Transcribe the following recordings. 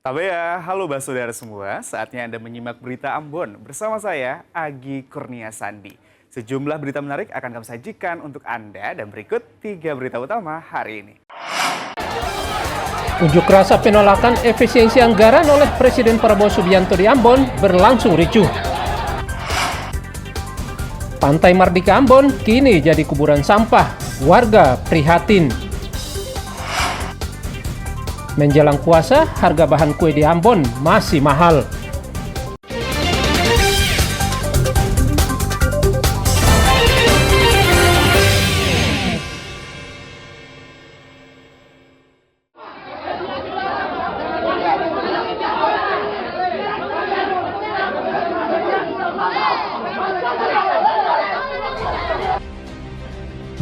Tabea, halo Basudara semua. Saatnya Anda menyimak berita Ambon bersama saya, Agi Kurnia Sandi. Sejumlah berita menarik akan kami sajikan untuk Anda dan berikut 3 berita utama hari ini. Unjuk rasa penolakan efisiensi anggaran oleh Presiden Prabowo Subianto di Ambon berlangsung ricuh. Pantai Mardika Ambon kini jadi kuburan sampah, warga prihatin. Menjelang puasa, harga bahan kue di Ambon masih mahal.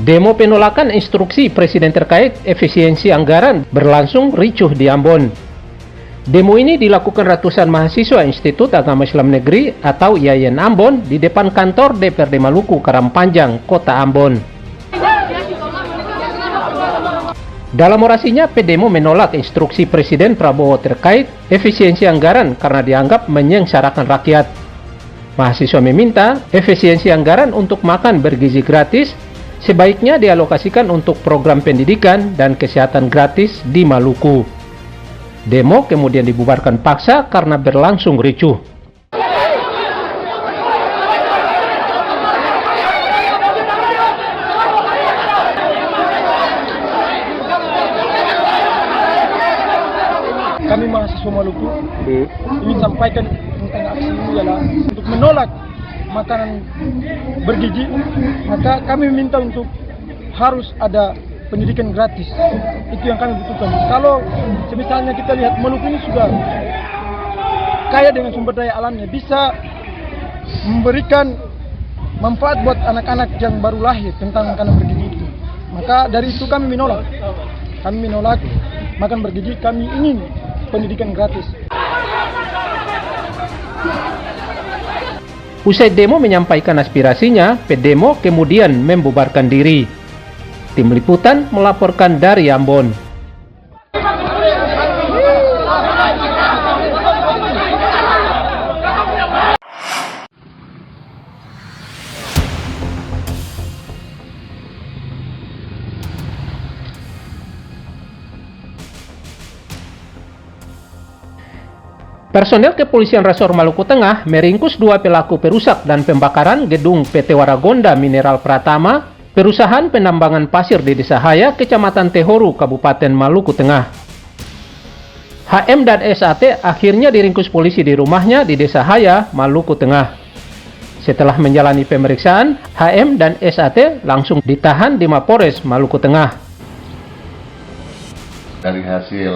Demo penolakan instruksi Presiden terkait efisiensi anggaran berlangsung ricuh di Ambon. Demo ini dilakukan ratusan mahasiswa Institut Agama Islam Negeri atau IAIN Ambon di depan kantor DPRD Maluku Karangpanjang, Kota Ambon. Dalam orasinya, pedemo menolak instruksi Presiden Prabowo terkait efisiensi anggaran karena dianggap menyengsarakan rakyat. Mahasiswa meminta efisiensi anggaran untuk makan bergizi gratis sebaiknya dialokasikan untuk program pendidikan dan kesehatan gratis di Maluku. Demo kemudian dibubarkan paksa karena berlangsung ricuh. Kami mahasiswa Maluku ingin sampaikan tentang aksi ini adalah untuk menolak makanan bergizi, maka kami minta untuk harus ada pendidikan gratis. Itu yang kami butuhkan. Kalau misalnya kita lihat Maluku ini sudah kaya dengan sumber daya alamnya, bisa memberikan manfaat buat anak-anak yang baru lahir tentang makanan bergizi itu. Maka dari itu kami menolak. Kami menolak makan bergizi, kami ingin pendidikan gratis. Usai demo menyampaikan aspirasinya, pedemo kemudian membubarkan diri. Tim Liputan melaporkan dari Ambon. Personel Kepolisian Resor Maluku Tengah meringkus 2 pelaku perusak dan pembakaran gedung PT Waragonda Mineral Pratama, perusahaan penambangan pasir di Desa Haya, Kecamatan Tehoru, Kabupaten Maluku Tengah. HM dan SAT akhirnya diringkus polisi di rumahnya di Desa Haya, Maluku Tengah. Setelah menjalani pemeriksaan, HM dan SAT langsung ditahan di Mapores, Maluku Tengah. Dari hasil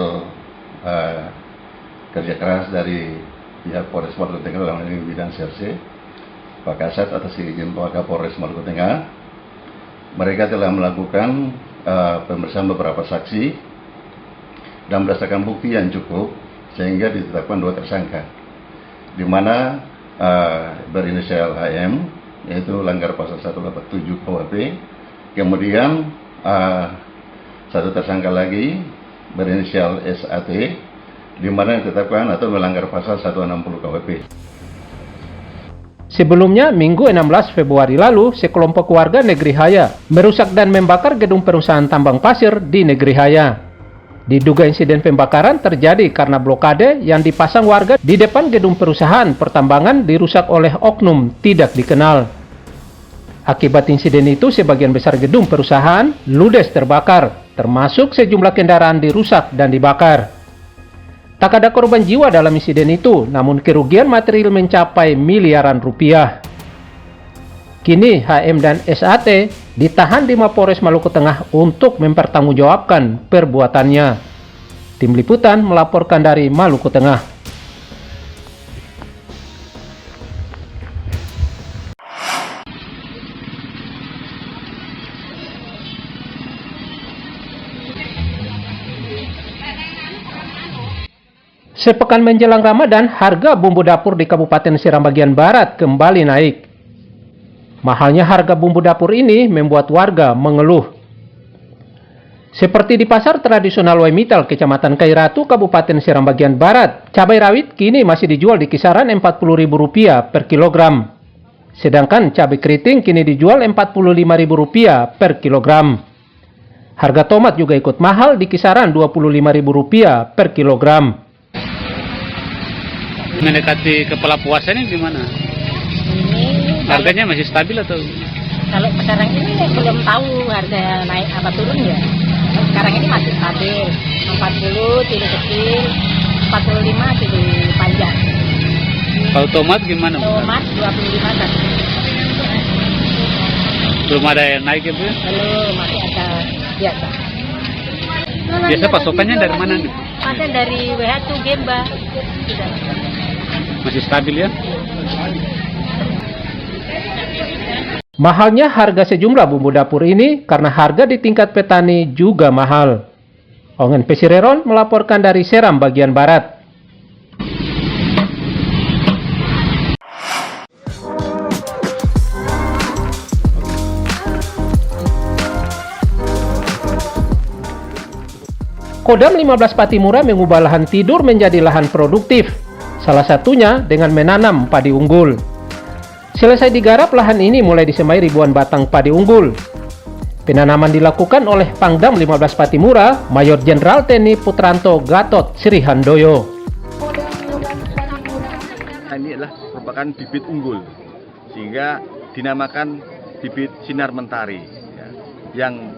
kerja keras dari pihak Polres Maluku Tengah dalam ini bidang serse Pak Kasat atas izin Pak Kapolres Maluku Tengah, mereka telah melakukan pemeriksaan beberapa saksi dan berdasarkan bukti yang cukup sehingga ditetapkan 2 tersangka, di mana berinisial HM yaitu langgar pasal 187 KUHP, kemudian satu tersangka lagi berinisial SAT, di mana ditetapkan atau melanggar pasal 160 KUHP. Sebelumnya, Minggu 16 Februari lalu, sekelompok warga Negeri Haya merusak dan membakar gedung perusahaan tambang pasir di Negeri Haya. Diduga insiden pembakaran terjadi karena blokade yang dipasang warga di depan gedung perusahaan pertambangan dirusak oleh oknum tidak dikenal. Akibat insiden itu, sebagian besar gedung perusahaan ludes terbakar, termasuk sejumlah kendaraan dirusak dan dibakar. Tak ada korban jiwa dalam insiden itu, namun kerugian material mencapai miliaran rupiah. Kini HM dan SAT ditahan di Mapores Maluku Tengah untuk mempertanggungjawabkan perbuatannya. Tim Liputan melaporkan dari Maluku Tengah. Sepekan menjelang Ramadan, harga bumbu dapur di Kabupaten Seram bagian Barat kembali naik. Mahalnya harga bumbu dapur ini membuat warga mengeluh. Seperti di pasar tradisional Waimital, Kecamatan Kairatu, Kabupaten Seram bagian Barat, cabai rawit kini masih dijual di kisaran Rp40.000 per kilogram. Sedangkan cabai keriting kini dijual Rp45.000 per kilogram. Harga tomat juga ikut mahal di kisaran Rp25.000 per kilogram. Mendekati kepala puasa ini gimana? Harganya masih stabil atau? Kalau sekarang ini belum tahu harga naik apa turun ya. Sekarang ini masih stabil, 40 kilo kecil, 45 kilo panjang. Kalau tomat gimana? Tomat 25 kan. Belum ada yang naik gitu? Belum, masih ada biasa. Biasa pasokannya dari mana nih? Ada dari WH2 Gemba. Masih stabil ya? Mahalnya harga sejumlah bumbu dapur ini karena harga di tingkat petani juga mahal. Ongen Pesireron melaporkan dari Seram bagian Barat. Kodam 15 Patimura mengubah lahan tidur menjadi lahan produktif, salah satunya dengan menanam padi unggul. Selesai digarap, lahan ini mulai disemai ribuan batang padi unggul. Penanaman dilakukan oleh Pangdam 15 Patimura, Mayor Jenderal TNI Putranto Gatot Sri Handoyo. Ini adalah merupakan bibit unggul, sehingga dinamakan bibit sinar mentari. Yang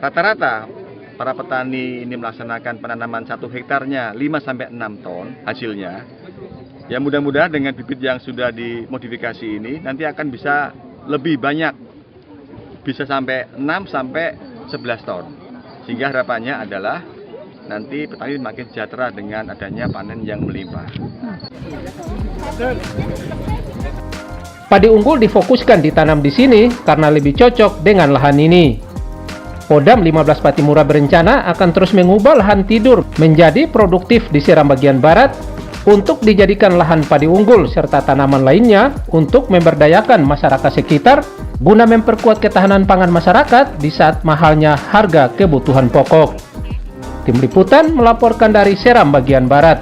rata-rata para petani ini melaksanakan penanaman 1 hektarnya 5-6 ton hasilnya. Ya mudah-mudahan dengan bibit yang sudah dimodifikasi ini nanti akan bisa lebih banyak, bisa sampai 6-11 ton. Sehingga harapannya adalah nanti petani makin sejahtera dengan adanya panen yang melimpah. Padi unggul difokuskan ditanam di sini karena lebih cocok dengan lahan ini. Kodam 15 Patimura berencana akan terus mengubah lahan tidur menjadi produktif di Seram bagian Barat untuk dijadikan lahan padi unggul serta tanaman lainnya untuk memberdayakan masyarakat sekitar guna memperkuat ketahanan pangan masyarakat di saat mahalnya harga kebutuhan pokok. Tim Liputan melaporkan dari Seram bagian Barat.